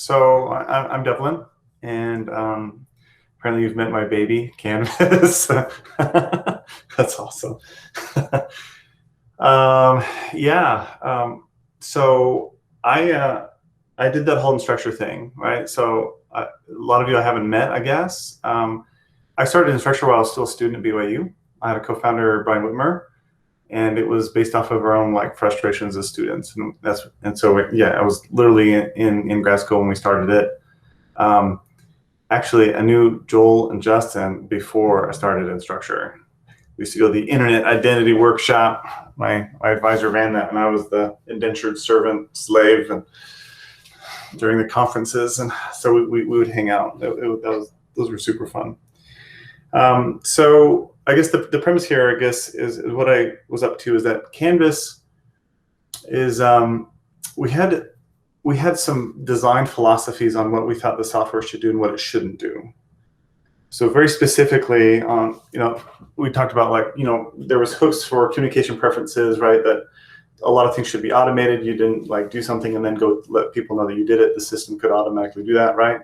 So I'm Devlin, and apparently you've met my baby, Canvas. That's awesome. Yeah. So I did that whole Instructure thing, right? So a lot of you I haven't met, I guess. I started Instructure while I was still a student at BYU. I had a co-founder, Brian Whitmer, and it was based off of our own frustrations as students, and so yeah, I was literally in grad school when we started it. Actually, I knew Joel and Justin before I started Instructure. We used to go to the Internet Identity Workshop. My advisor ran that, and I was the indentured servant slave, and during the conferences, and so we would hang out. Those were super fun. So I guess the premise here, I guess, is what I was up to is that Canvas is we had some design philosophies on what we thought the software should do and what it shouldn't do. So very specifically on, we talked about there was hooks for communication preferences, right? That a lot of things should be automated. You didn't do something and then go let people know that you did it. The system could automatically do that, right?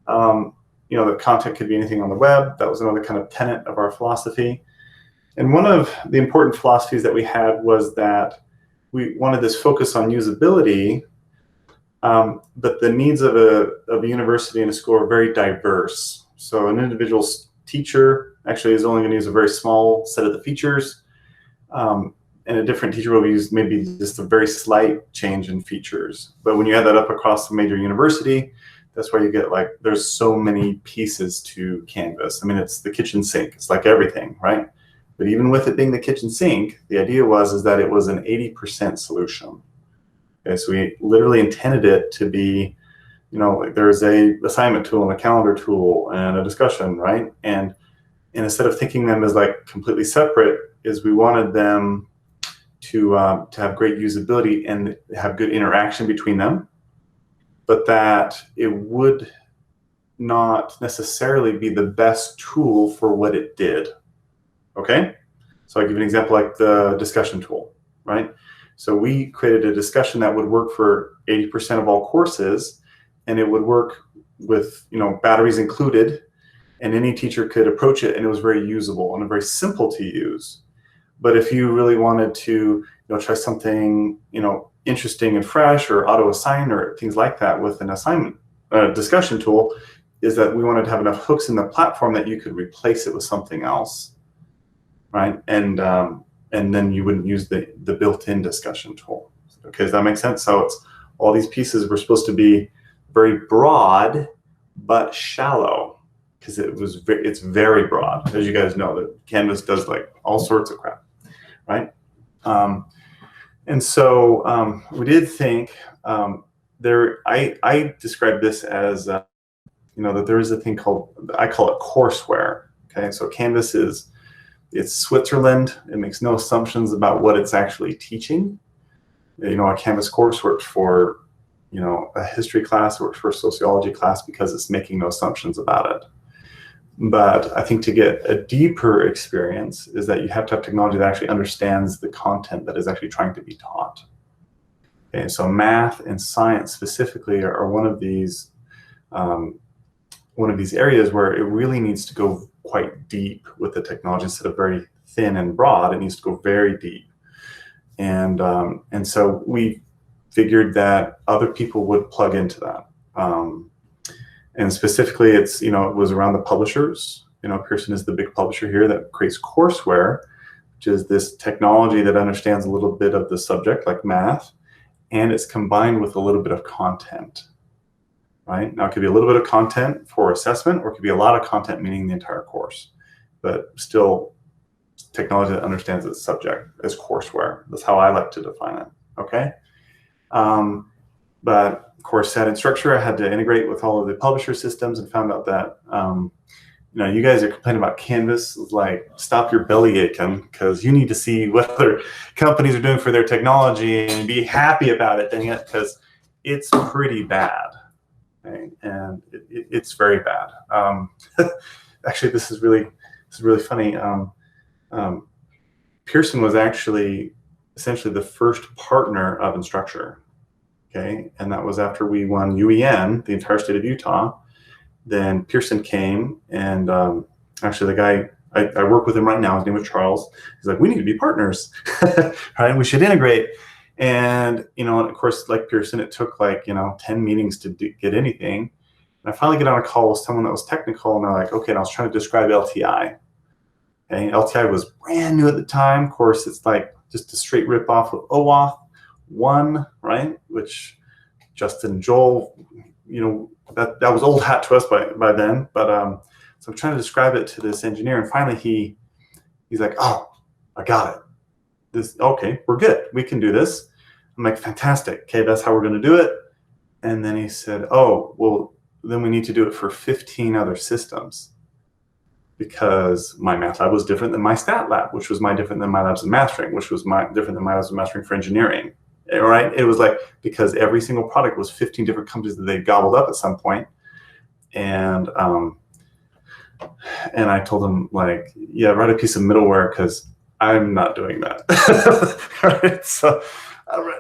The content could be anything on the web. That was another kind of tenet of our philosophy. And one of the important philosophies that we had was that we wanted this focus on usability, but the needs of a university and a school are very diverse. So an individual teacher actually is only going to use a very small set of the features, and a different teacher will use maybe just a very slight change in features. But when you add that up across a major university, that's why you get there's so many pieces to Canvas. I mean, it's the kitchen sink. It's like everything, right? But even with it being the kitchen sink, the idea was that it was an 80% solution. Okay, so we literally intended it to be, there's a assignment tool and a calendar tool and a discussion, right? And instead of thinking them as completely separate, is we wanted them to have great usability and have good interaction between them, but that it would not necessarily be the best tool for what it did. Okay? So I'll give you an example like the discussion tool, right? So we created a discussion that would work for 80% of all courses, and it would work with batteries included, and any teacher could approach it, and it was very usable and very simple to use. But if you really wanted to try something interesting and fresh, or auto assign or things like that with an assignment discussion tool, is that we wanted to have enough hooks in the platform that you could replace it with something else, right? And then you wouldn't use the built-in discussion tool. Okay, does that make sense? So it's all these pieces were supposed to be very broad but shallow, because it's very broad. As you guys know, that Canvas does all sorts of crap, right? And so we did think I describe this as that there is a thing called, I call it courseware. Okay, so Canvas it's Switzerland. It makes no assumptions about what it's actually teaching. A Canvas course works for a history class, works for a sociology class, because it's making no assumptions about it. But I think to get a deeper experience is that you have to have technology that actually understands the content that is actually trying to be taught. Okay, so math and science specifically are one of these areas where it really needs to go quite deep with the technology instead of very thin and broad. It needs to go very deep, and so we figured that other people would plug into that. And specifically, it was around the publishers. Pearson is the big publisher here that creates courseware, which is this technology that understands a little bit of the subject, like math, and it's combined with a little bit of content, right? Now, it could be a little bit of content for assessment, or it could be a lot of content, meaning the entire course, but still technology that understands its subject as courseware. That's how I like to define it, okay? But of course, at Instructure, I had to integrate with all of the publisher systems, and found out that you guys are complaining about Canvas. Stop your belly aching, because you need to see what other companies are doing for their technology and be happy about it, dang it, because it's pretty bad, okay? And it's very bad. Actually, this is really funny. Pearson was actually essentially the first partner of Instructure. Okay, and that was after we won UEN, the entire state of Utah. Then Pearson came, and actually the guy, I work with him right now, his name was Charles. He's like, we need to be partners, right? We should integrate. And, and of course, like Pearson, it took 10 meetings to get anything. And I finally get on a call with someone that was technical, and they're like, okay, and I was trying to describe LTI. Okay, LTI was brand new at the time. Of course, it's like just a straight rip off of OAuth 1, right? Which Justin and Joel, that was old hat to us by then. But so I'm trying to describe it to this engineer, and finally he's like, oh, I got it. Okay, we're good. We can do this. I'm like, fantastic. Okay, that's how we're going to do it. And then he said, oh, well, then we need to do it for 15 other systems, because my math lab was different than my stat lab, which was different than my labs in mastering, which was different than my labs in mastering for engineering. All right, it was like, because every single product was 15 different companies that they gobbled up at some point. And I told them, like, yeah, write a piece of middleware, because I'm not doing that. Right? So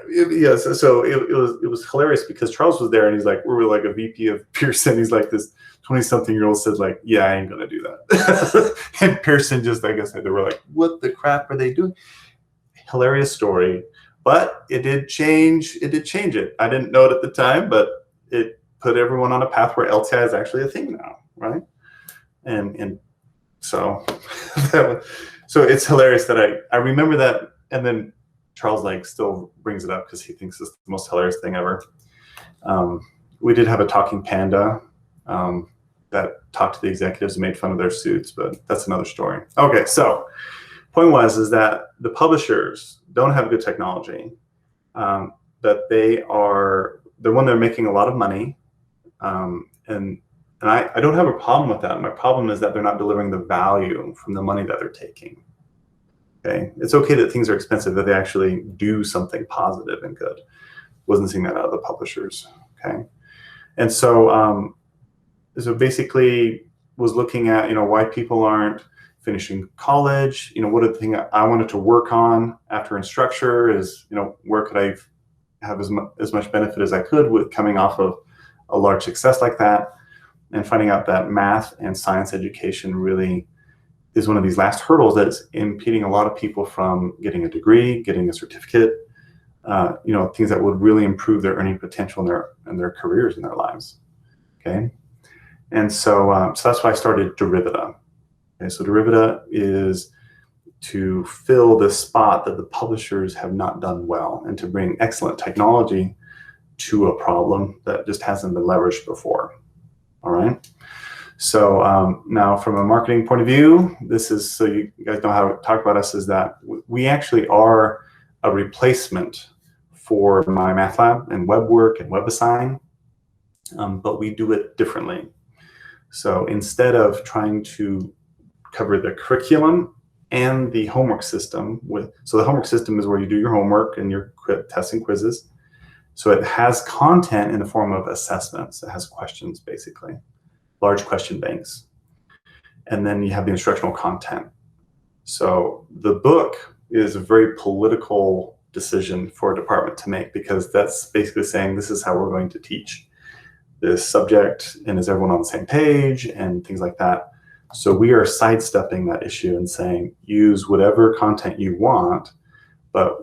it was hilarious, because Charles was there, and he's like, we're like a VP of Pearson. He's like, this 20-something-year-old said, like, yeah, I ain't gonna do that. And Pearson just, like I said, they were like, what the crap are they doing? Hilarious story, but it did change it. I didn't know it at the time, but it put everyone on a path where LTI is actually a thing now, right? And so so it's hilarious that I remember that, and then Charles still brings it up because he thinks it's the most hilarious thing ever. We did have a talking panda that talked to the executives and made fun of their suits, but that's another story. Okay, so point is that the publishers don't have good technology, that they're making a lot of money, and I don't have a problem with that. My problem is that they're not delivering the value from the money that they're taking. Okay, it's okay that things are expensive, that they actually do something positive and good. Wasn't seeing that out of the publishers. Okay, and so basically was looking at why people aren't finishing college. What are the things I wanted to work on after Instructure is where could I have as much benefit as I could with coming off of a large success like that, and finding out that math and science education really is one of these last hurdles that's impeding a lot of people from getting a degree, getting a certificate, things that would really improve their earning potential in their careers and their lives. Okay, and so that's why I started Derivita. Okay, so Derivita is to fill this spot that the publishers have not done well, and to bring excellent technology to a problem that just hasn't been leveraged before. All right. So now, from a marketing point of view, this is so you guys know how to talk about us, is that we actually are a replacement for my math lab and web work and WebAssign, but we do it differently. So instead of trying to cover the curriculum and the homework system, so the homework system is where you do your homework and your tests and quizzes. So it has content in the form of assessments. It has questions, basically, large question banks. And then you have the instructional content. So the book is a very political decision for a department to make, because that's basically saying, this is how we're going to teach this subject, and is everyone on the same page, and things like that. So we are sidestepping that issue and saying, use whatever content you want, but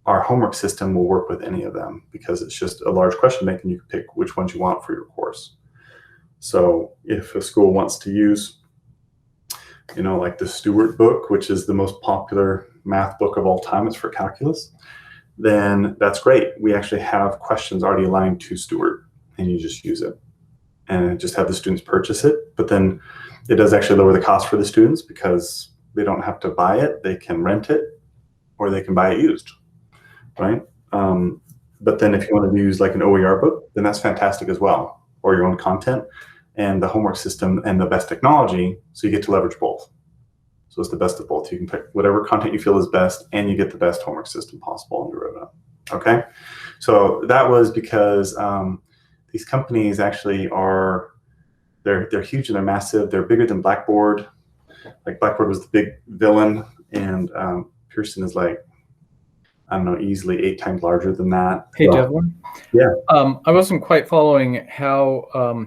our homework system will work with any of them, because it's just a large question bank, and you can pick which ones you want for your course. So if a school wants to use, like the Stewart book, which is the most popular math book of all time, it's for calculus, then that's great. We actually have questions already aligned to Stewart, and you just use it and just have the students purchase it. But then it does actually lower the cost for the students, because they don't have to buy it. They can rent it, or they can buy it used, right? But then if you want to use like an OER book, then that's fantastic as well, or your own content and the homework system and the best technology. So you get to leverage both. So it's the best of both. You can pick whatever content you feel is best, and you get the best homework system possible in Derivita. Okay, so that was because these companies actually they're huge and they're massive. They're bigger than Blackboard. Like Blackboard was the big villain, and Pearson is like I don't know, easily 8 times larger than that. Hey, Devlin. Yeah. I wasn't quite following how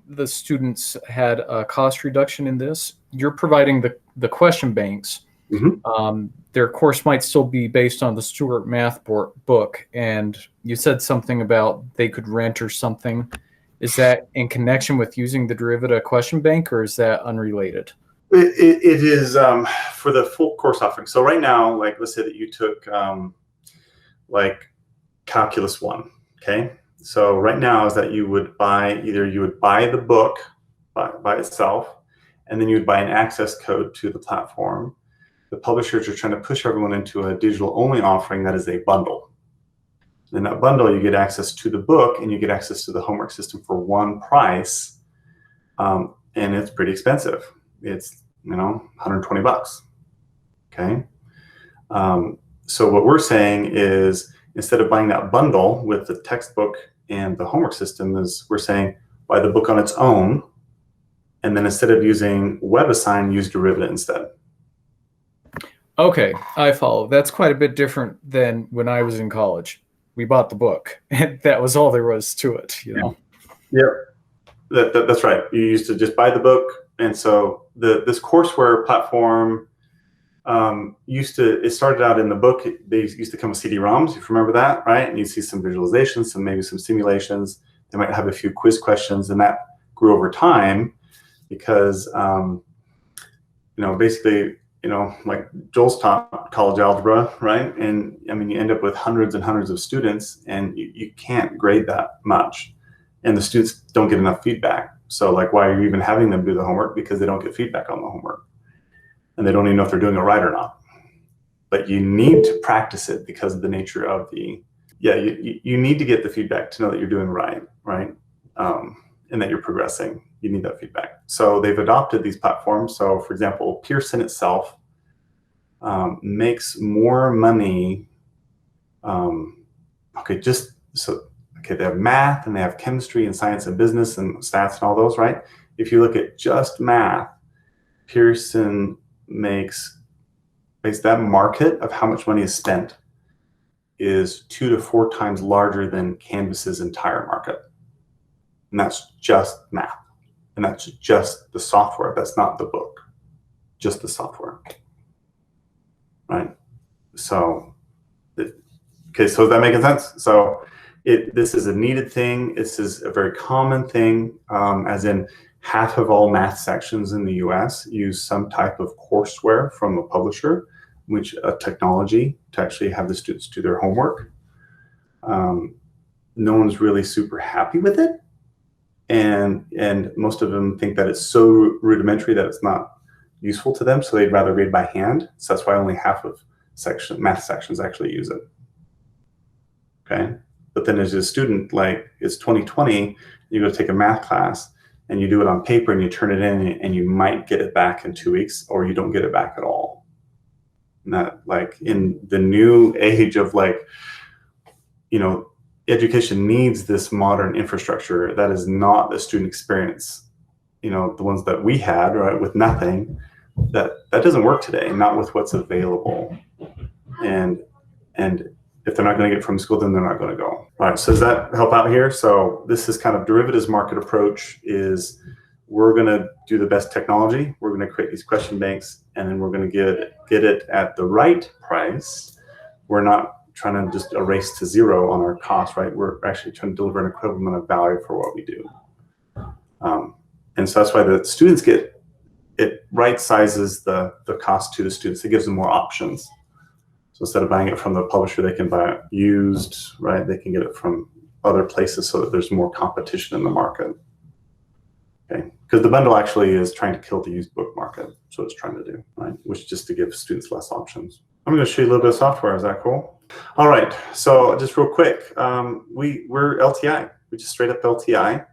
the students had a cost reduction in this. You're providing the question banks. Mm-hmm. Their course might still be based on the Stewart math book, and you said something about they could rent or something. Is that in connection with using the Derivita question bank, or is that unrelated? It is for the full course offering. So right now, like let's say that you took like Calculus 1, okay? So right now is that you would buy the book by itself, and then you would buy an access code to the platform. The publishers are trying to push everyone into a digital only offering that is a bundle. In that bundle, you get access to the book and you get access to the homework system for one price, and it's pretty expensive. It's 120 bucks. Okay. So what we're saying is instead of buying that bundle with the textbook and the homework system, is we're saying buy the book on its own, and then instead of using WebAssign, use Derivita instead. Okay, I follow. That's quite a bit different than when I was in college. We bought the book, and that was all there was to it, Yeah, that's right. You used to just buy the book, and so this courseware platform it started out in the book. They used to come with CD-ROMs, if you remember that, right? And you see some visualizations, maybe some simulations. They might have a few quiz questions, and that grew over time because basically, like Joel's taught college algebra, right? And I mean, you end up with hundreds and hundreds of students, and you can't grade that much, and the students don't get enough feedback. So like, why are you even having them do the homework? Because they don't get feedback on the homework, and they don't even know if they're doing it right or not. But you need to practice it because of the nature of you need to get the feedback to know that you're doing right, and that you're progressing. You need that feedback. So they've adopted these platforms. So for example, Pearson itself makes more money. They have math, and they have chemistry and science and business and stats and all those, right? If you look at just math, Pearson makes that market of how much money is spent is 2 to 4 times larger than Canvas's entire market. And that's just math. And that's just the software. That's not the book, just the software. Right? So, okay, so is that making sense? So this is a needed thing. This is a very common thing, as in half of all math sections in the US use some type of courseware from a publisher, which a technology to actually have the students do their homework. No one's really super happy with it. And most of them think that it's so rudimentary that it's not useful to them, so they'd rather read by hand. So that's why only half of math sections actually use it. Okay, but then as a student, like it's 2020, you go to take a math class and you do it on paper and you turn it in, and you might get it back in 2 weeks, or you don't get it back at all. And that, like, in the new age of education needs this modern infrastructure that is not the student experience, the ones that we had, right, with nothing. That doesn't work today, not with what's available. And if they're not going to get it from school, then they're not going to go. All right, so does that help out here? So this is kind of Derivita's market approach is we're going to do the best technology. We're going to create these question banks, and then we're going to get it at the right price. We're not trying to just erase to zero on our cost, right? We're actually trying to deliver an equivalent of value for what we do. And so that's why the students it right sizes the cost to the students. It gives them more options. So instead of buying it from the publisher, they can buy it used, right? They can get it from other places so that there's more competition in the market. Okay, because the bundle actually is trying to kill the used book market. That's what it's trying to do, right? Which is just to give students less options. I'm going to show you a little bit of software. Is that cool? All right. So just real quick, we're LTI. We just straight up LTI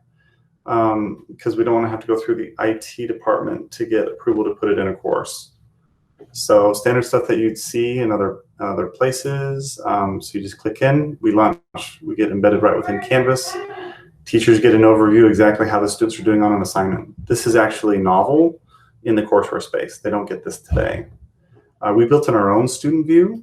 because we don't want to have to go through the IT department to get approval to put it in a course. So standard stuff that you'd see in other places. So you just click in. We launch. We get embedded right within Canvas. Teachers get an overview exactly how the students are doing on an assignment. This is actually novel in the courseware space. They don't get this today. We built in our own student view.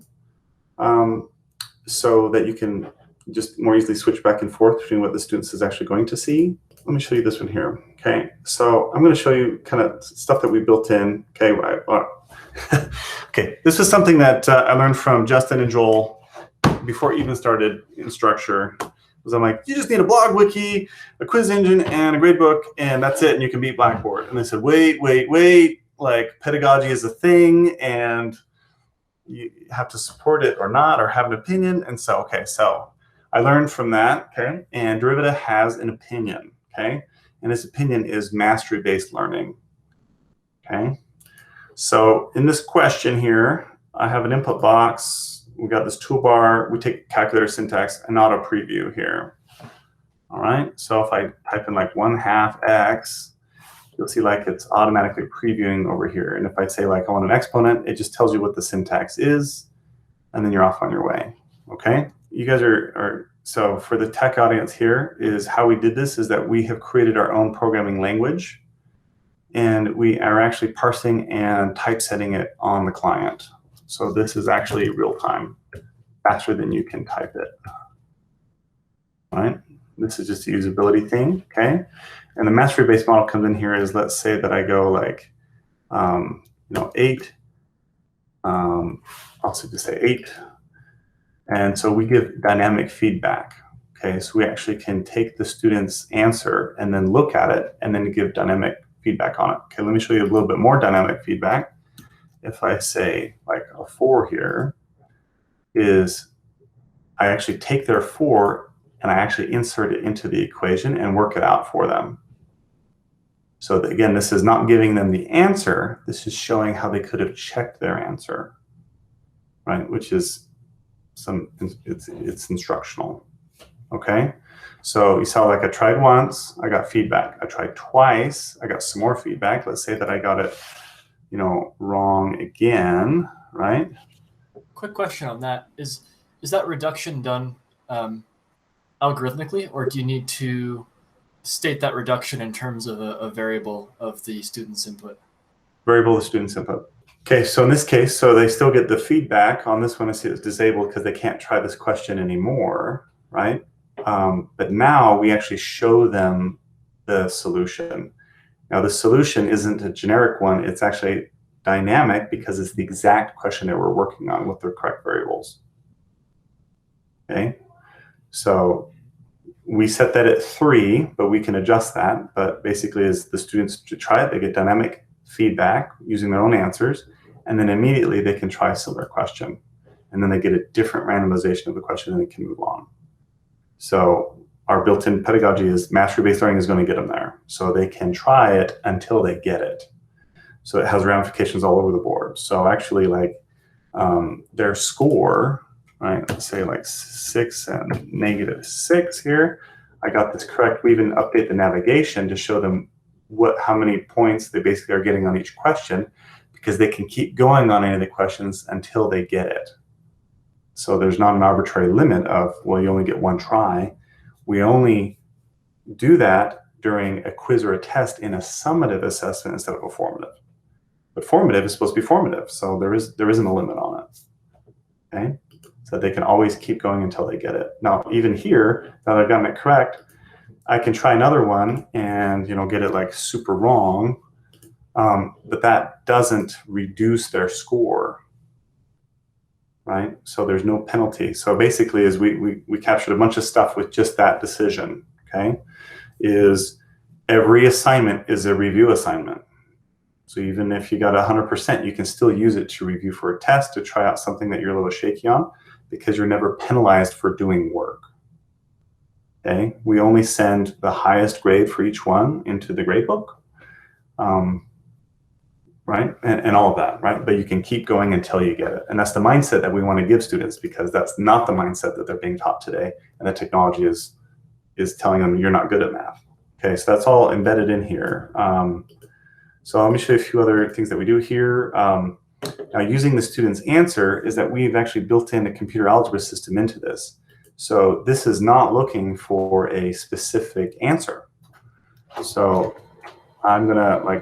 so that you can just more easily switch back and forth between what the students is actually going to see. Let me show you this one here. Okay, so I'm going to show you kind of stuff that we built in. Okay, okay, this is something that I learned from Justin and Joel before I even started Instructure. Was I'm like, you just need a blog wiki, a quiz engine, and a gradebook, and that's it, and you can beat Blackboard. And they said, wait, like pedagogy is a thing, and you have to support it or not, or have an opinion. And so, okay, so I learned from that, okay, and Derivita has an opinion, okay, and this opinion is mastery-based learning, okay. So in this question here, I have an input box. We got this toolbar. We take calculator syntax and auto preview here. All right. So if I type in like 1/2 x, you'll see like it's automatically previewing over here. And if I say like I want an exponent, it just tells you what the syntax is, and then you're off on your way. Okay. You guys are so for the tech audience here is how we did this is that we have created our own programming language, and we are actually parsing and typesetting it on the client. So this is actually real time, faster than you can type it. All right, this is just a usability thing, okay? And the mastery-based model comes in here is, let's say that I go like, 8, also just say 8. And so we give dynamic feedback, okay? So we actually can take the student's answer and then look at it and then give dynamic feedback on it. Okay, let me show you a little bit more dynamic feedback. If I say like a 4 here is I actually take their 4 and I actually insert it into the equation and work it out for them. So that, again, this is not giving them the answer. This is showing how they could have checked their answer, right? Which is it's instructional, okay? So you saw like I tried once, I got feedback. I tried twice, I got some more feedback. Let's say that I got it wrong again, right? Quick question on that. Is that reduction done algorithmically, or do you need to state that reduction in terms of a variable of the student's input? Variable of the student's input. Okay, so in this case, so they still get the feedback. On this one, I see it's disabled because they can't try this question anymore, right? But now we actually show them the solution. Now, the solution isn't a generic one. It's actually dynamic because it's the exact question that we're working on with the correct variables. Okay, so we set that at 3, but we can adjust that. But basically, as the students try it, they get dynamic feedback using their own answers, and then immediately they can try a similar question. And then they get a different randomization of the question and they can move on. So our built-in pedagogy is mastery-based learning is going to get them there. So they can try it until they get it. So it has ramifications all over the board. So actually, like their score, right? Let's say like 6 and -6 here. I got this correct. We even update the navigation to show them how many points they basically are getting on each question, because they can keep going on any of the questions until they get it. So there's not an arbitrary limit of, well, you only get 1 try. We only do that during a quiz or a test in a summative assessment instead of a formative. But formative is supposed to be formative, so there isn't a limit on it. Okay, so they can always keep going until they get it. Now, even here, now that I've gotten it correct, I can try another one and get it like super wrong, but that doesn't reduce their score, right? So there's no penalty. So basically, is we captured a bunch of stuff with just that decision. Okay, is every assignment is a review assignment. So even if you got 100%, you can still use it to review for a test, to try out something that you're a little shaky on, because you're never penalized for doing work. Okay, we only send the highest grade for each one into the gradebook, right? And all of that, right? But you can keep going until you get it. And that's the mindset that we want to give students, because that's not the mindset that they're being taught today. And the technology is telling them you're not good at math. Okay, so that's all embedded in here. So let me show you a few other things that we do here. Now, using the student's answer is that we've actually built in a computer algebra system into this. So this is not looking for a specific answer. So I'm gonna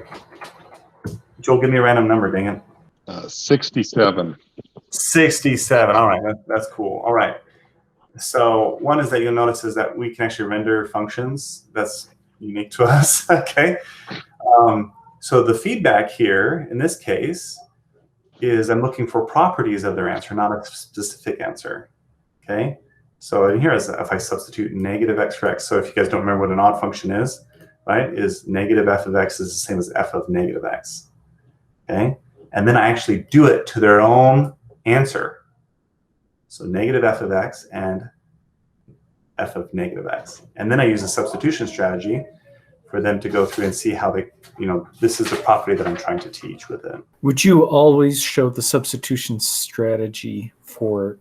Joel, give me a random number, dang it. 67. 67. All right, that's cool. All right. So one is that you'll notice is that we can actually render functions. That's unique to us. Okay. So the feedback here in this case is I'm looking for properties of their answer, not a specific answer. Okay. So in here is if I substitute negative x for x. So if you guys don't remember what an odd function is, right, is negative f of x is the same as f of negative x. Okay. And then I actually do it to their own answer. So negative f of x and f of negative x. And then I use a substitution strategy for them to go through and see how they, this is the property that I'm trying to teach with them. Would you always show the substitution strategy for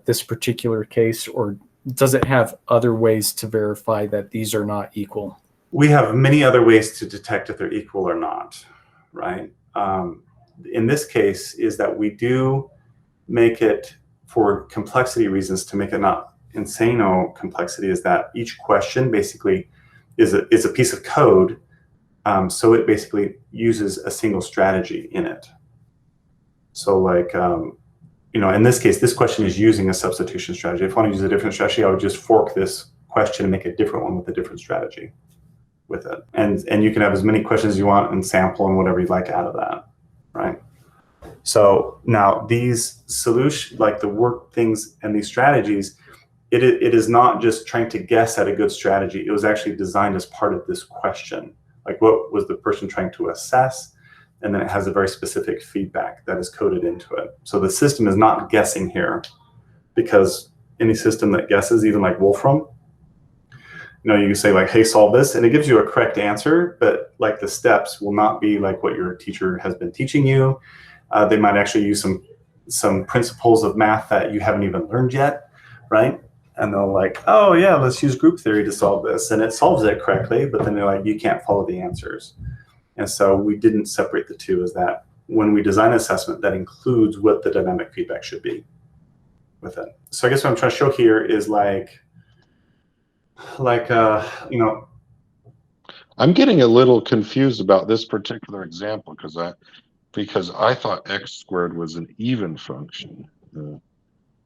this particular case, or does it have other ways to verify that these are not equal? We have many other ways to detect if they're equal or not, right? In this case is that we do make it, for complexity reasons, to make it not insano complexity, is that each question basically is a piece of code. So it basically uses a single strategy in it. So like, in this case, this question is using a substitution strategy. If I want to use a different strategy, I would just fork this question and make a different one with a different strategy with it. And you can have as many questions as you want and sample and whatever you'd like out of that, right? So now these solutions, like the work things and these strategies, it is not just trying to guess at a good strategy. It was actually designed as part of this question. Like, what was the person trying to assess? And then it has a very specific feedback that is coded into it. So the system is not guessing here, because any system that guesses, even like Wolfram, you can say like, hey, solve this, and it gives you a correct answer, but like the steps will not be like what your teacher has been teaching you. They might actually use some principles of math that you haven't even learned yet, right? And they'll like, oh yeah, let's use group theory to solve this. And it solves it correctly, but then they're like, you can't follow the answers. And so we didn't separate the two, is that when we design an assessment, that includes what the dynamic feedback should be with it. So I guess what I'm trying to show here is I'm getting a little confused about this particular example because I thought x squared was an even function.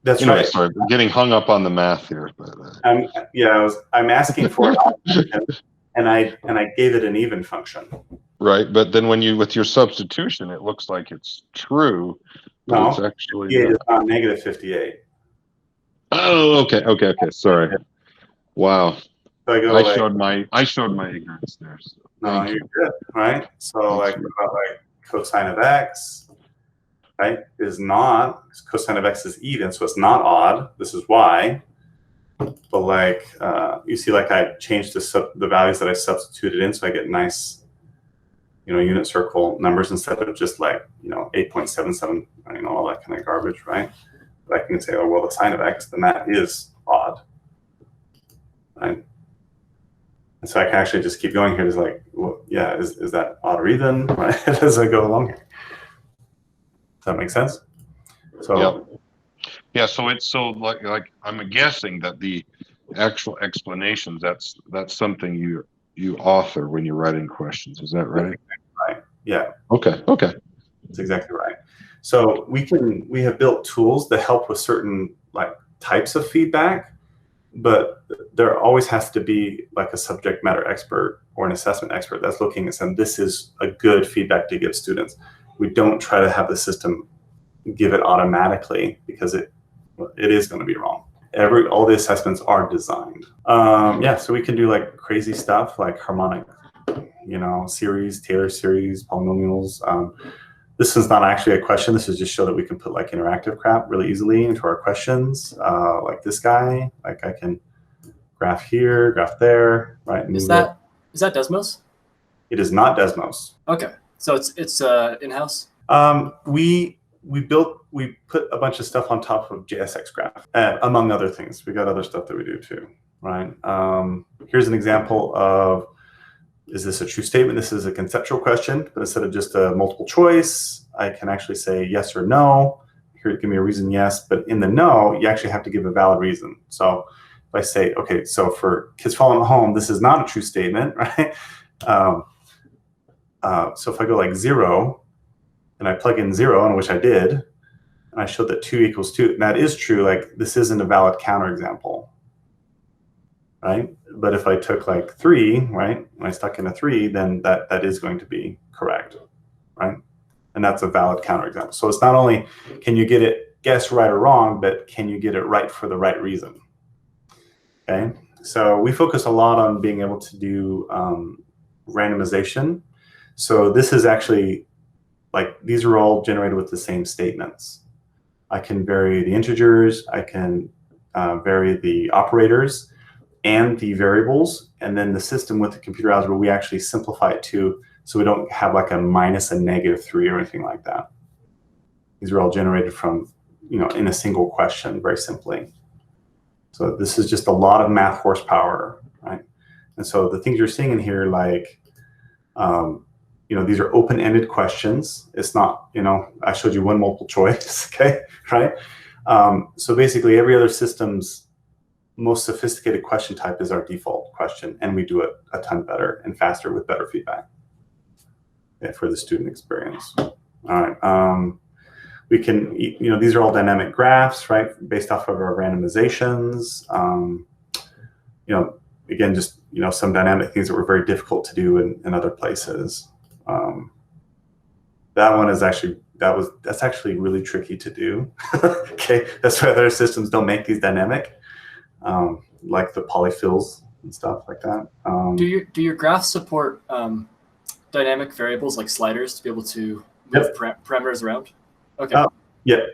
That's right. Sorry, I'm getting hung up on the math here. But I'm asking for an odd function, and I gave it an even function. Right, but then with your substitution, it looks like it's true. But No, it's actually 58 is not negative 58. Oh, okay. Sorry. Wow. So I showed my ignorance there. So no, you're good, right? So like cosine of x, right, is not, cosine of x is even, so it's not odd. This is why. But you see, I changed the values that I substituted in, so I get nice, unit circle numbers instead of just 8.77, all that kind of garbage, right? But I can say, oh well, the sine of x, then that is odd, right? And so I can actually just keep going here. It's like, well, yeah, is that odd or even, right? As I go along here. Does that make sense? So yeah. So it's like I'm guessing that the actual explanations, that's something you author when you're writing questions. Is that right? Right. Yeah. Okay. That's exactly right. So we have built tools that help with certain types of feedback, but there always has to be a subject matter expert or an assessment expert that's looking and saying, this is a good feedback to give students. We don't try to have the system give it automatically, because it is going to be wrong. All the assessments are designed. So we can do crazy stuff like harmonic, series, Taylor series, polynomials. This is not actually a question. This is just show that we can put interactive crap really easily into our questions. Like this guy, I can graph here, graph there, right? Is that Desmos? It is not Desmos. Okay, so it's in-house. We put a bunch of stuff on top of JSX graph, among other things. We got other stuff that we do too, right? Here's an example of, is this a true statement? This is a conceptual question, but instead of just a multiple choice, I can actually say yes or no. Here, give me a reason yes, but in the no, you actually have to give a valid reason. So if I say, okay, so for kids falling at home, this is not a true statement, right? So if I go 0, and I plug in 0, and which I did, and I showed that 2 equals 2. And that is true. Like, this isn't a valid counterexample, right? But if I took like 3, right, and I stuck in a 3, then that is going to be correct, right? And that's a valid counterexample. So it's not only can you get it guess right or wrong, but can you get it right for the right reason? Okay, so we focus a lot on being able to do randomization. So this is actually, like, these are all generated with the same statements. I can vary the integers, I can vary the operators and the variables, and then the system with the computer algebra, we actually simplify it too, so we don't have like a minus a -3 or anything like that. These are all generated from, in a single question, very simply. So this is just a lot of math horsepower, right? And so the things you're seeing in here, like, these are open-ended questions. It's not, I showed you one multiple choice, okay, right? So basically every other system's most sophisticated question type is our default question, and we do it a ton better and faster with better feedback, okay, for the student experience. All right. We can, these are all dynamic graphs, right, based off of our randomizations. Again, just, some dynamic things that were very difficult to do in other places. That one is actually, that's actually really tricky to do. Okay, that's why other systems don't make these dynamic, like the polyfills and stuff like that. Do your graphs support dynamic variables like sliders to be able to move parameters around? Okay. Yeah.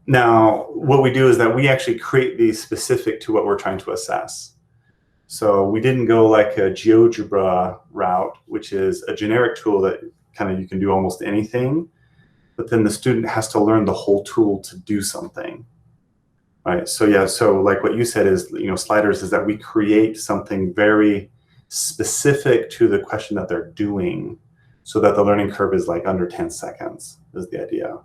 Now, what we do is that we actually create these specific to what we're trying to assess. So we didn't go like a GeoGebra route, which is a generic tool that kind of you can do almost anything, but then the student has to learn the whole tool to do something, right? So yeah, so like what you said is, sliders is that we create something very specific to the question that they're doing, so that the learning curve is like under 10 seconds is the idea.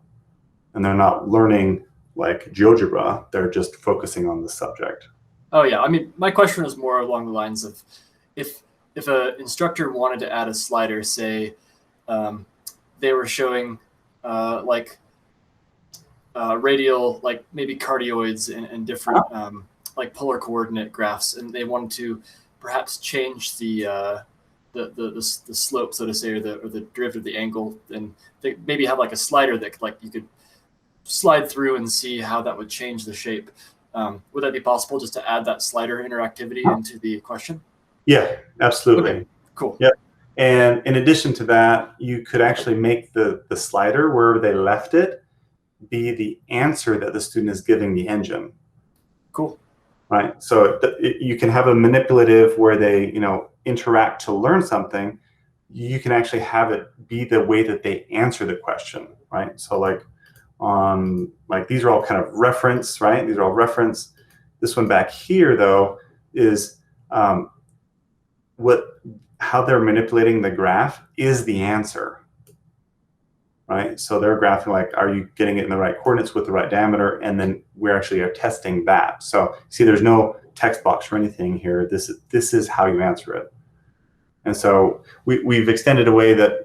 And they're not learning like GeoGebra, they're just focusing on the subject. Oh yeah, I mean, my question was more along the lines of if an instructor wanted to add a slider, say they were showing radial, like maybe cardioids and different like polar coordinate graphs, and they wanted to perhaps change the slope, so to say, or the derivative of the angle, and they maybe have like a slider that like you could slide through and see how that would change the shape. Would that be possible, just to add that slider interactivity into the question? Yeah, absolutely. Okay, cool. Yep. And in addition to that, you could actually make the slider, wherever they left it, be the answer that the student is giving the engine. Cool. Right. So you can have a manipulative where they, interact to learn something. You can actually have it be the way that they answer the question, right? So like these are all kind of reference, right? These are all reference. This one back here, though, is how they're manipulating the graph is the answer, right? So they're graphing like, are you getting it in the right coordinates with the right diameter? And then we actually are testing that. So see, there's no text box or anything here. This is how you answer it. And so we've extended a way that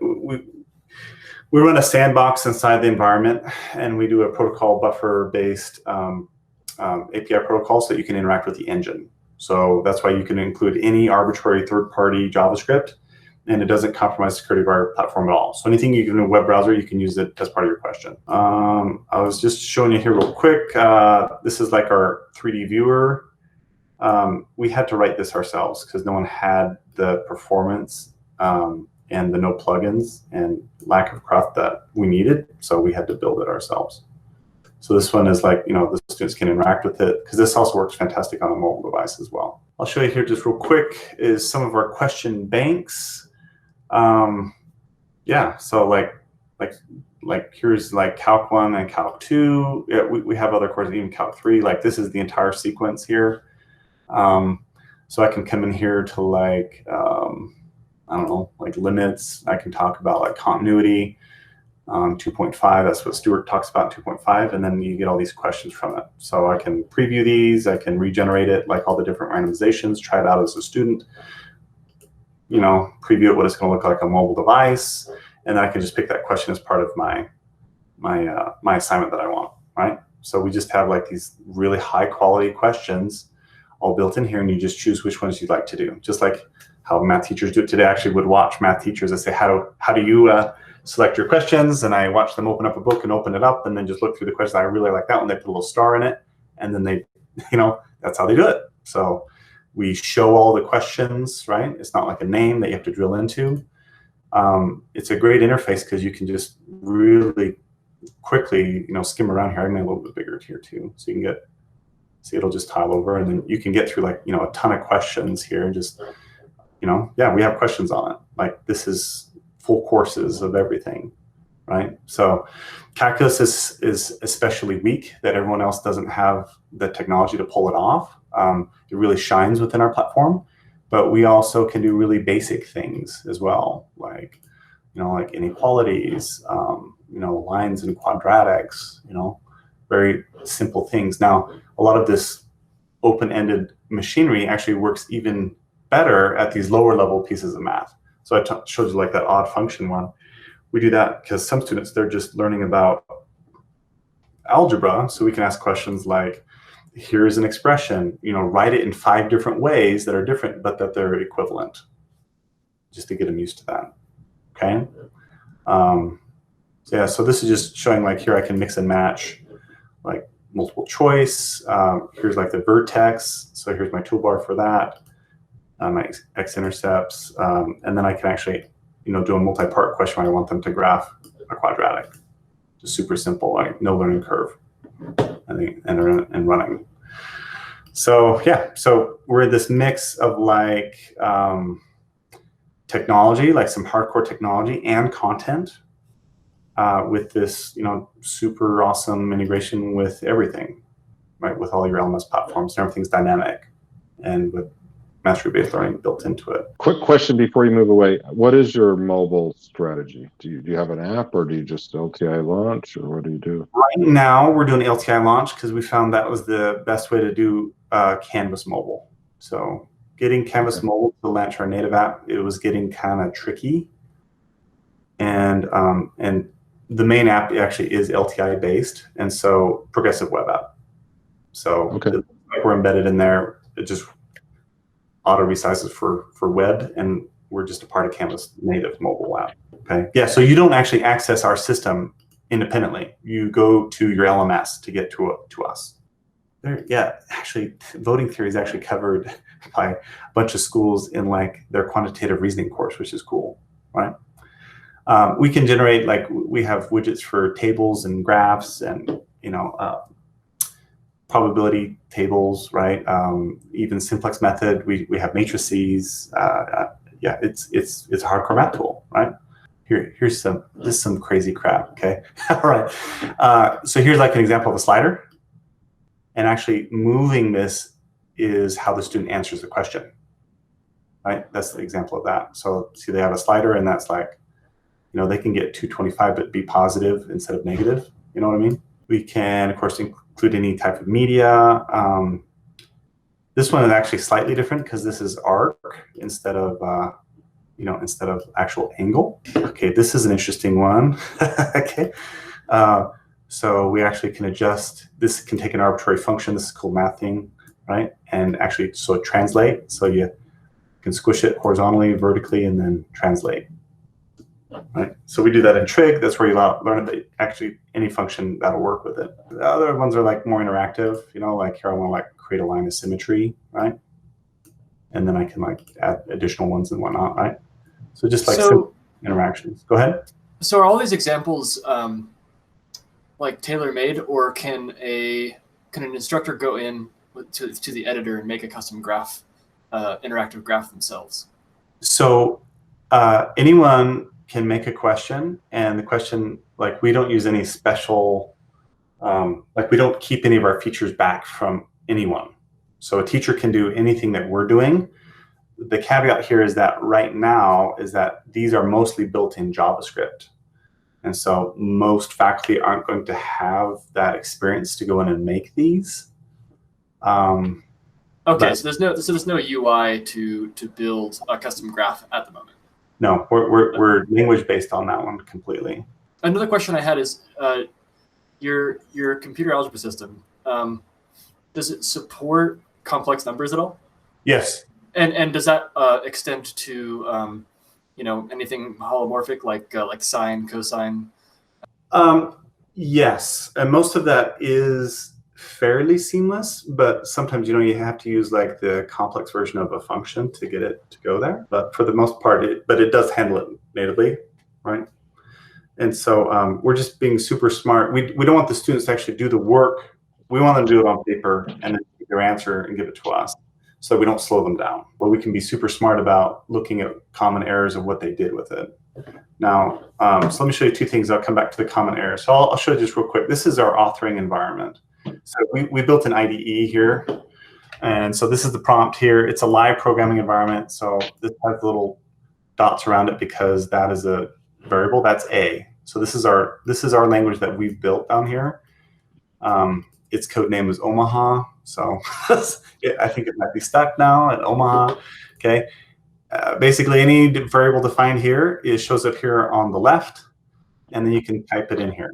we run a sandbox inside the environment, and we do a protocol buffer-based API protocol so that you can interact with the engine. So that's why you can include any arbitrary third-party JavaScript, and it doesn't compromise the security of our platform at all. So anything you can do in a web browser, you can use it as part of your question. I was just showing you here real quick. This is like our 3D viewer. We had to write this ourselves because no one had the performance and the no plugins and lack of craft that we needed. So we had to build it ourselves. So this one is like, the students can interact with it, because this also works fantastic on a mobile device as well. I'll show you here just real quick is some of our question banks. Yeah, so like here's like Calc 1 and Calc 2. Yeah, we have other courses, even Calc 3. Like this is the entire sequence here. So I can come in here to like, I don't know, like limits. I can talk about like continuity, 2.5. That's what Stuart talks about, 2.5. And then you get all these questions from it. So I can preview these. I can regenerate it, like all the different randomizations, try it out as a student, preview it what it's going to look like on a mobile device. And then I can just pick that question as part of my assignment that I want. right? So we just have like these really high quality questions all built in here, and you just choose which ones you'd like to do. Just like how math teachers do it today. I actually would watch math teachers and say, how do you select your questions? And I watch them open up a book and open it up and then just look through the questions. I really like that one. They put a little star in it, and then they, that's how they do it. So we show all the questions, right? It's not like a name that you have to drill into. It's a great interface because you can just really quickly, skim around here. I can make it a little bit bigger here too, so you can see it'll just tile over, and then you can get through like, a ton of questions here and just, yeah, we have questions on it. Like this is full courses of everything, right? So calculus is especially weak, that everyone else doesn't have the technology to pull it off. It really shines within our platform, but we also can do really basic things as well, like, like inequalities, lines and quadratics, very simple things. Now, a lot of this open-ended machinery actually works even better at these lower level pieces of math. So I showed you like that odd function one. We do that because some students, they're just learning about algebra. So we can ask questions like, here's an expression, write it in 5 different ways that are different, but that they're equivalent, just to get them used to that, okay? So yeah, so this is just showing like here I can mix and match like multiple choice. Here's like the vertex. So here's my toolbar for that. My x-intercepts, and then I can actually, do a multi-part question when I want them to graph a quadratic. Just super simple, like no learning curve, and running. So yeah, so we're in this mix of like technology, like some hardcore technology and content, with this, super awesome integration with everything, right? With all your LMS platforms, and everything's dynamic, and with mastery-based learning built into it. Quick question before you move away. What is your mobile strategy? Do you have an app, or do you just LTI launch, or what do you do? Right now, we're doing LTI launch because we found that was the best way to do Canvas mobile. So getting Canvas mobile to launch our native app, it was getting kind of tricky. And the main app actually is LTI based, and so progressive web app. So we're embedded in there. It just auto resizes for web, and we're just a part of Canvas native mobile app. Okay. Yeah. So you don't actually access our system independently. You go to your LMS to get to us. Yeah. Actually, voting theory is actually covered by a bunch of schools in like their quantitative reasoning course, which is cool, right? We can generate, like, we have widgets for tables and graphs and, probability tables, right? Even simplex method, we have matrices. Yeah, it's a hardcore math tool, right? Here's some crazy crap, okay? All right. So here's like an example of a slider. And actually moving this is how the student answers the question, right? That's the example of that. So see, they have a slider, and that's like, they can get 225, but be positive instead of negative. You know what I mean? We can, of course, include any type of media. This one is actually slightly different because this is arc instead of, instead of actual angle. Okay, this is an interesting one. Okay. So we actually can adjust, this can take an arbitrary function. This is called mathing, right? And actually, so translate. So you can squish it horizontally, vertically, and then translate. Right. So we do that in trig. That's where you learn that actually any function that'll work with it. The other ones are like more interactive, like here I want to like create a line of symmetry, right? And then I can like add additional ones and whatnot, right? So just like interactions. Go ahead. So are all these examples like tailor-made, or can an instructor go in to the editor and make a custom graph, interactive graph themselves? So anyone can make a question, and the question, like, we don't use any special, like, we don't keep any of our features back from anyone. So a teacher can do anything that we're doing. The caveat here is that right now is that these are mostly built in JavaScript. And so most faculty aren't going to have that experience to go in and make these. Okay, so there's no UI to build a custom graph at the moment. No, we're language based on that one completely. Another question I had is, your computer algebra system, does it support complex numbers at all? Yes. And does that extend to anything holomorphic like sine, cosine? Yes, and most of that is fairly seamless, but sometimes you have to use like the complex version of a function to get it to go there. But for the most part, it does handle it natively, right? And so we're just being super smart. We don't want the students to actually do the work. We want them to do it on paper and then take their answer and give it to us, so we don't slow them down. But we can be super smart about looking at common errors of what they did with it. Now, so let me show you two things. I'll come back to the common errors. So I'll show you just real quick. This is our authoring environment. So we built an IDE here. And so this is the prompt here. It's a live programming environment. So this has little dots around it because that is a variable. That's A. So this is our language that we've built down here. Its code name is Omaha. So I think it might be stuck now at Omaha. Okay. Basically, any variable defined here shows up here on the left, and then you can type it in here.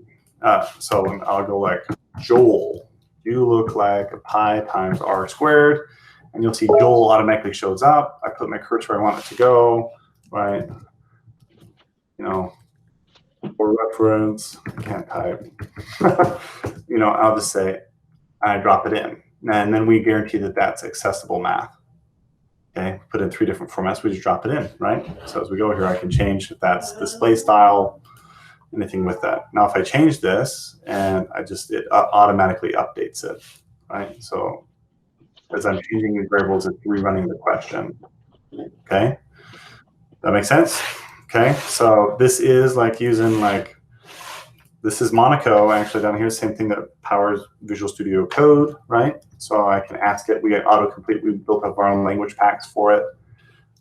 So I'll go like, Joel, you look like a pi times r squared, and you'll see Joel automatically shows up. I put my cursor where I want it to go, right? For reference, I can't type. I'll just say, I drop it in, and then we guarantee that that's accessible math. Okay, put in 3 different formats. We just drop it in, right? So as we go here, I can change if that's display style, anything with that. Now, if I change this, and it automatically updates it, right? So as I'm changing these variables, it's rerunning the question. Okay, that makes sense. Okay, so this is like using this is Monaco actually down here, same thing that powers Visual Studio Code, right? So I can ask it. We get autocomplete. We built up our own language packs for it.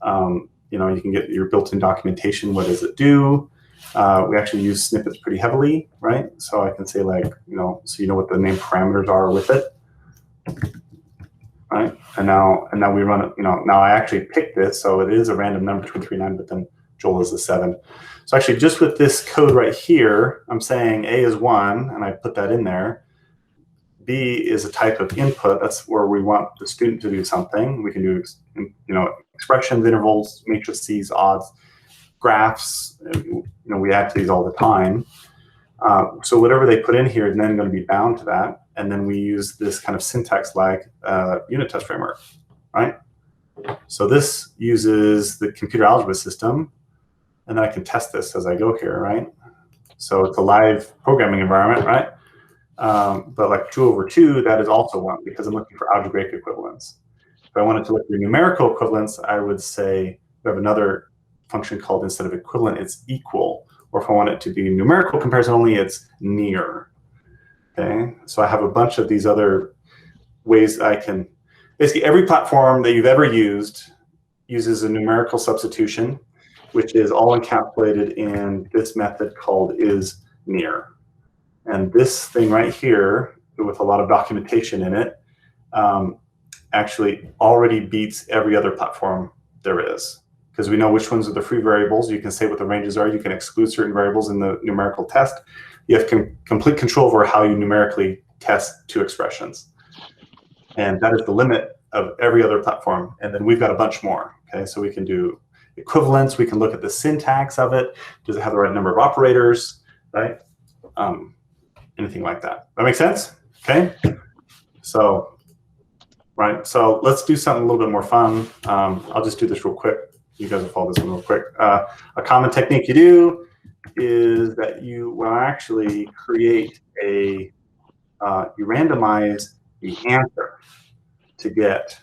You can get your built-in documentation. What does it do? We actually use snippets pretty heavily, right? So I can say so what the name parameters are with it, right? And now we run it. Now I actually picked this, so it is a random number between 3 and 9, but then Joel is a 7. So actually, just with this code right here, I'm saying A is 1, and I put that in there. B is a type of input. That's where we want the student to do something. We can do, expressions, intervals, matrices, odds, graphs. We add to these all the time. So whatever they put in here is then going to be bound to that. And then we use this kind of syntax like unit test framework, right? So this uses the computer algebra system. And then I can test this as I go here, right? So it's a live programming environment, right? But like 2/2, that is also 1 because I'm looking for algebraic equivalence. If I wanted to look for numerical equivalence, I would say we have another function called, instead of equivalent, it's equal. Or if I want it to be numerical comparison only, it's near. Okay, so I have a bunch of these other ways I can, basically every platform that you've ever used uses a numerical substitution, which is all encapsulated in this method called isNear. And this thing right here, with a lot of documentation in it, actually already beats every other platform there is. Because we know which ones are the free variables. You can say what the ranges are. You can exclude certain variables in the numerical test. You have complete control over how you numerically test 2 expressions. And that is the limit of every other platform. And then we've got a bunch more. Okay, so we can do equivalence. We can look at the syntax of it. Does it have the right number of operators, right? Anything like that. That makes sense? Okay. So, right. So let's do something a little bit more fun. I'll just do this real quick. You guys will follow this one real quick. A common technique you do is that you will actually create you randomize the answer to get.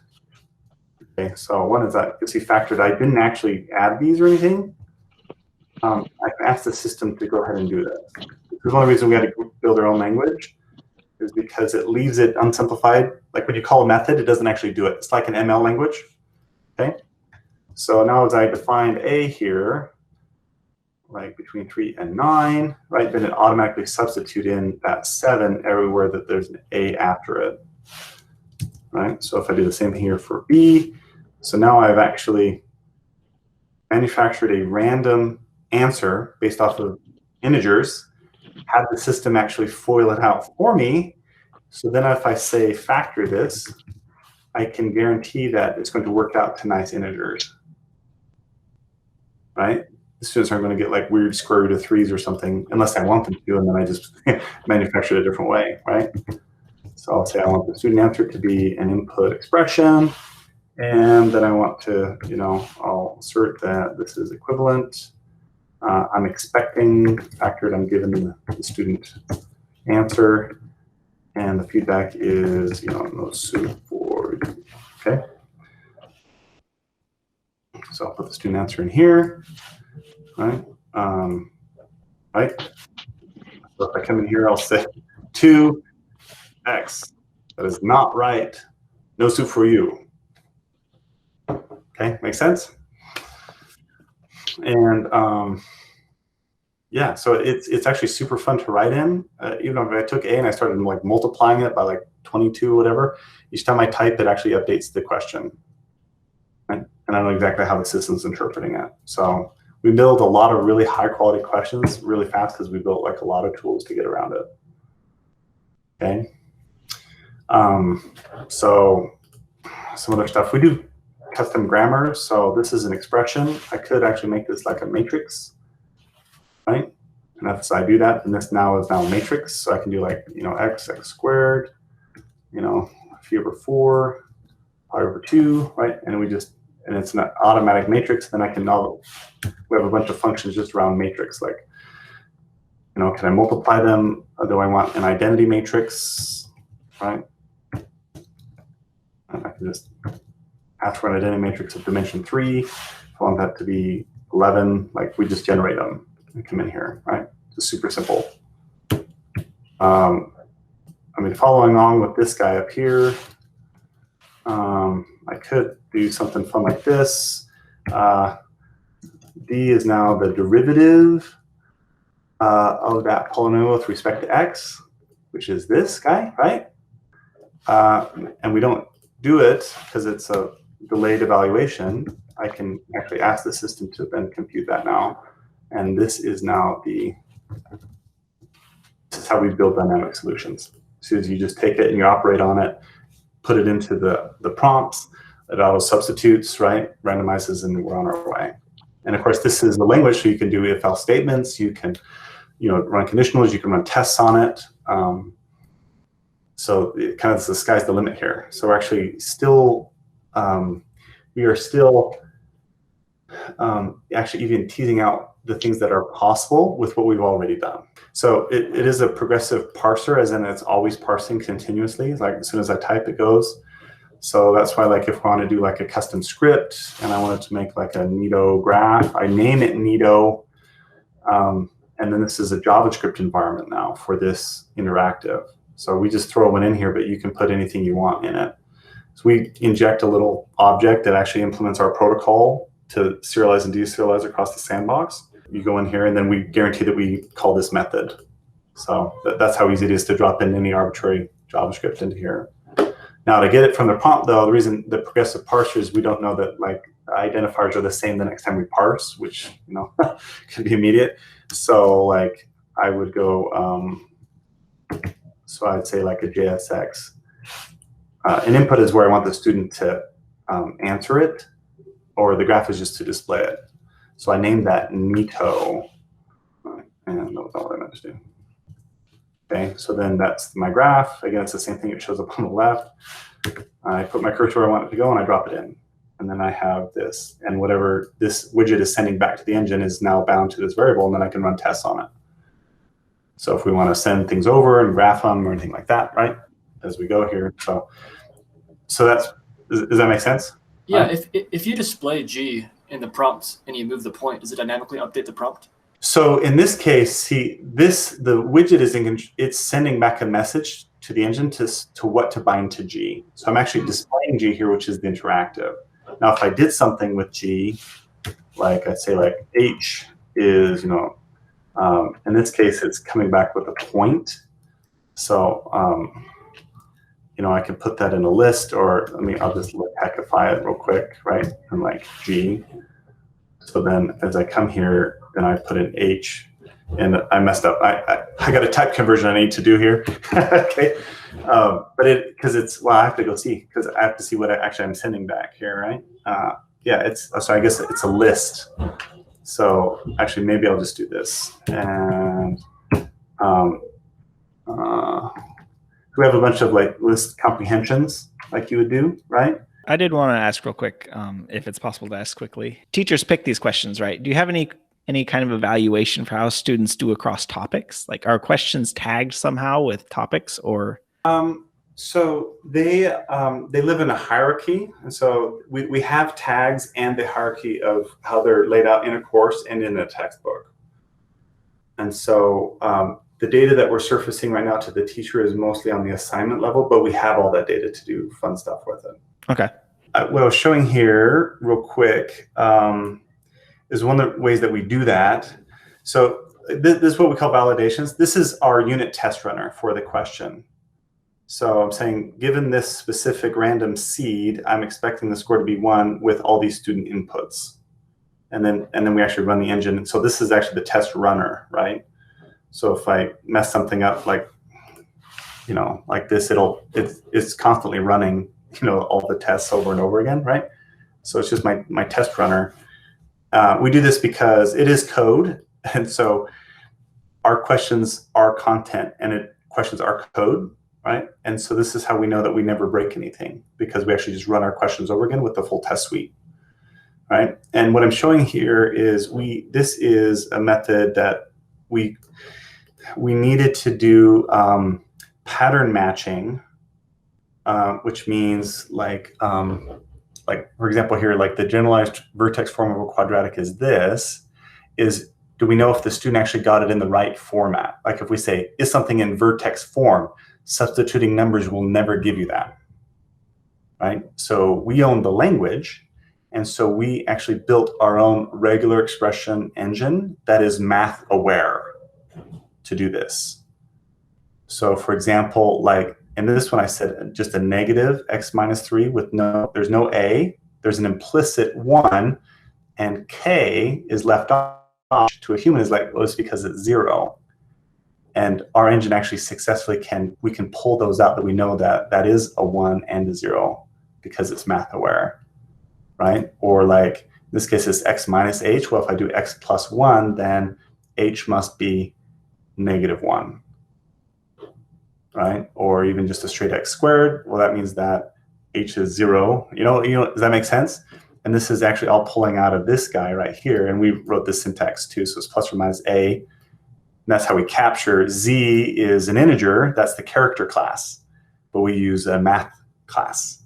Okay, so one is that you see factored. I didn't actually add these or anything. I can ask the system to go ahead and do this. This is one of the reasons we had to build our own language, is because it leaves it unsimplified. Like when you call a method, it doesn't actually do it. It's like an ML language. Okay. So now as I defined A here, like between 3 and 9, right, then it automatically substitute in that 7 everywhere that there's an A after it. Right. So if I do the same thing here for B, so now I've actually manufactured a random answer based off of integers, have the system actually FOIL it out for me. So then if I say factor this, I can guarantee that it's going to work out to nice integers, right? The students aren't going to get like weird square root of 3s or something unless I want them to, and then I just manufacture it a different way, right? So I'll say I want the student answer to be an input expression, and then I want to, I'll assert that this is equivalent. I'm expecting factored, I'm given the student answer, and the feedback is, no soup for you. Okay. So I'll put the student answer in here, right? Right. So if I come in here, I'll say 2x. That is not right. No soup for you. Okay, makes sense? And yeah, so it's actually super fun to write in. Even if I took A and I started like multiplying it by like 22 or whatever, each time I type, it actually updates the question. Right? And I know exactly how the system's interpreting it. So we build a lot of really high quality questions really fast because we built like a lot of tools to get around it. Okay. So some other stuff, we do custom grammar. So this is an expression. I could actually make this like a matrix, right? And if I do that, and this now is a matrix. So I can do like, x squared, 3/4, pi over 2, right? And it's an automatic matrix. Then I can now, we have a bunch of functions just around matrix, like, can I multiply them? Or do I want an identity matrix, right? And I can just ask for an identity matrix of dimension 3. If I want that to be 11, like we just generate them and come in here, right? Just super simple. Following along with this guy up here, I could do something fun like this. D is now the derivative of that polynomial with respect to x, which is this guy, right? And we don't do it because it's a delayed evaluation. I can actually ask the system to then compute that now. And this is now this is how we build dynamic solutions. As soon as you just take it and you operate on it, put it into the prompts, it auto substitutes, right? Randomizes, and we're on our way. And of course, this is the language, so you can do if-else statements, you can, run conditionals, you can run tests on it. So it kind of the sky's the limit here. So we're actually still, we are still actually even teasing out the things that are possible with what we've already done. So it is a progressive parser, as in it's always parsing continuously. Like as soon as I type, it goes. So that's why, like, if I want to do like a custom script and I wanted to make like a Nito graph, I name it Nito. And then this is a JavaScript environment now for this interactive. So we just throw one in here, but you can put anything you want in it. So we inject a little object that actually implements our protocol to serialize and deserialize across the sandbox. You go in here, and then we guarantee that we call this method. So that's how easy it is to drop in any arbitrary JavaScript into here. Now, to get it from the prompt, though, the reason the progressive parser is we don't know that like identifiers are the same the next time we parse, which can be immediate. So like I would go, so I'd say like a JSX. An input is where I want the student to answer it, or the graph is just to display it. So I named that Nito, and that was all I meant to do. Okay, so then that's my graph. Again, it's the same thing. It shows up on the left. I put my cursor where I want it to go, and I drop it in. And then I have this, and whatever this widget is sending back to the engine is now bound to this variable, and then I can run tests on it. So if we want to send things over and graph them or anything like that, right, as we go here. So that's, does that make sense? Yeah, if you display G in the prompt and you move the point, does it dynamically update the prompt? So in this case, the widget is it's sending back a message to the engine to what to bind to G. So I'm actually displaying G here, which is the interactive. Now, if I did something with G, like I'd say like H is, in this case, it's coming back with a point. So, I can put that in a list, or I'll just hackify it real quick, right? And like G. So then as I come here, then I put in H, and I messed up. I got a type conversion I need to do here. Okay, but I have to go see, because I have to see what I'm sending back here, right? Yeah, so I guess it's a list. So actually, maybe I'll just do this, and we have a bunch of like list comprehensions, like you would do, right? I did want to ask real quick, if it's possible to ask quickly. Teachers pick these questions, right? Do you have any kind of evaluation for how students do across topics? Like, are questions tagged somehow with topics, or? So they live in a hierarchy, and so we have tags and the hierarchy of how they're laid out in a course and in a textbook. And so the data that we're surfacing right now to the teacher is mostly on the assignment level, but we have all that data to do fun stuff with it. Okay. What I was showing here real quick is one of the ways that we do that. So this is what we call validations. This is our unit test runner for the question. So I'm saying, given this specific random seed, I'm expecting the score to be 1 with all these student inputs. And then we actually run the engine. So this is actually the test runner, right? So if I mess something up, like, like this, it's constantly running, all the tests over and over again, right? So it's just my test runner. We do this because it is code. And so our questions are content, and questions are code, right? And so this is how we know that we never break anything, because we actually just run our questions over again with the full test suite, right? And what I'm showing here is this is a method that we needed to do pattern matching, which means like for example here, like the generalized vertex form of a quadratic is do we know if the student actually got it in the right format? Like if we say, is something in vertex form, substituting numbers will never give you that, right? So we own the language, and so we actually built our own regular expression engine that is math aware to do this. So for example, like in this one, I said just a negative x minus 3 with there's no a, there's an implicit 1, and k is left off. To a human is like, well, it's because it's 0. And our engine actually successfully we can pull those out, that we know that is a 1 and a 0 because it's math aware, right? Or like in this case, it's x minus h. Well, if I do x plus 1, then h must be -1, right? Or even just a straight x squared. Well, that means that h is 0. Does that make sense? And this is actually all pulling out of this guy right here. And we wrote this syntax too. So it's plus or minus a. And that's how we capture. Z is an integer. That's the character class. But we use a math class,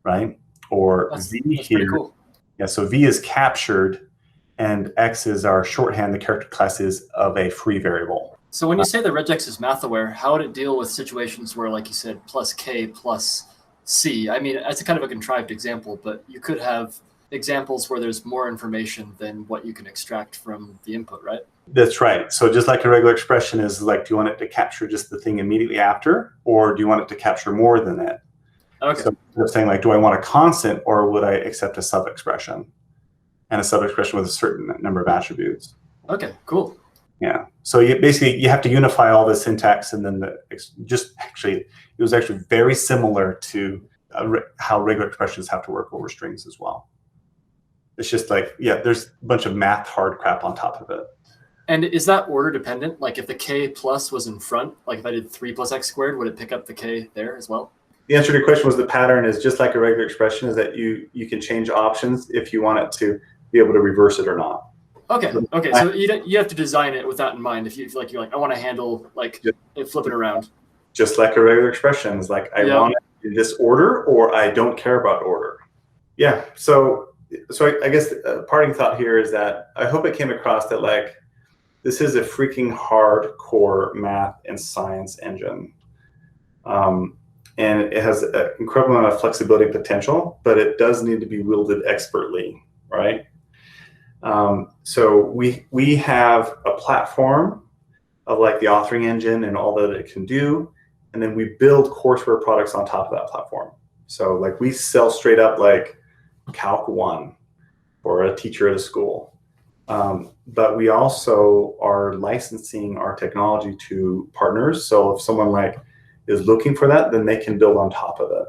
right? Or that's V pretty here. cool. Yeah, so V is captured, and X is our shorthand. The character class is of a free variable. So when you say the regex is math aware, how would it deal with situations where, like you said, plus K plus C? I mean, it's a kind of a contrived example, but you could have examples where there's more information than what you can extract from the input, right? That's right. So just like a regular expression is like, do you want it to capture just the thing immediately after, or do you want it to capture more than it? Okay. So I'm saying, like, do I want a constant, or would I accept a sub-expression? And a sub-expression with a certain number of attributes. Okay, cool. Yeah. So you have to unify all the syntax, and then it was actually very similar to how regular expressions have to work over strings as well. It's just like, yeah, there's a bunch of math hard crap on top of it. And is that order dependent? Like if the K plus was in front, like if I did 3 plus x squared, would it pick up the K there as well? The answer to your question was the pattern is just like a regular expression, is that you can change options if you want it to be able to reverse it or not. Okay. Okay. So you have to design it with that in mind. If you feel like you're like, I want to handle like flip it around. Just like a regular expression is like, I want it in this order, or I don't care about order. Yeah. So I guess a parting thought here is that I hope it came across that like this is a freaking hardcore math and science engine. And it has an incredible amount of flexibility and potential, but it does need to be wielded expertly, right? So we have a platform of like the authoring engine and all that it can do, and then we build courseware products on top of that platform. So like we sell straight up like Calc 1 for a teacher at a school. But we also are licensing our technology to partners. So if someone like is looking for that, then they can build on top of it.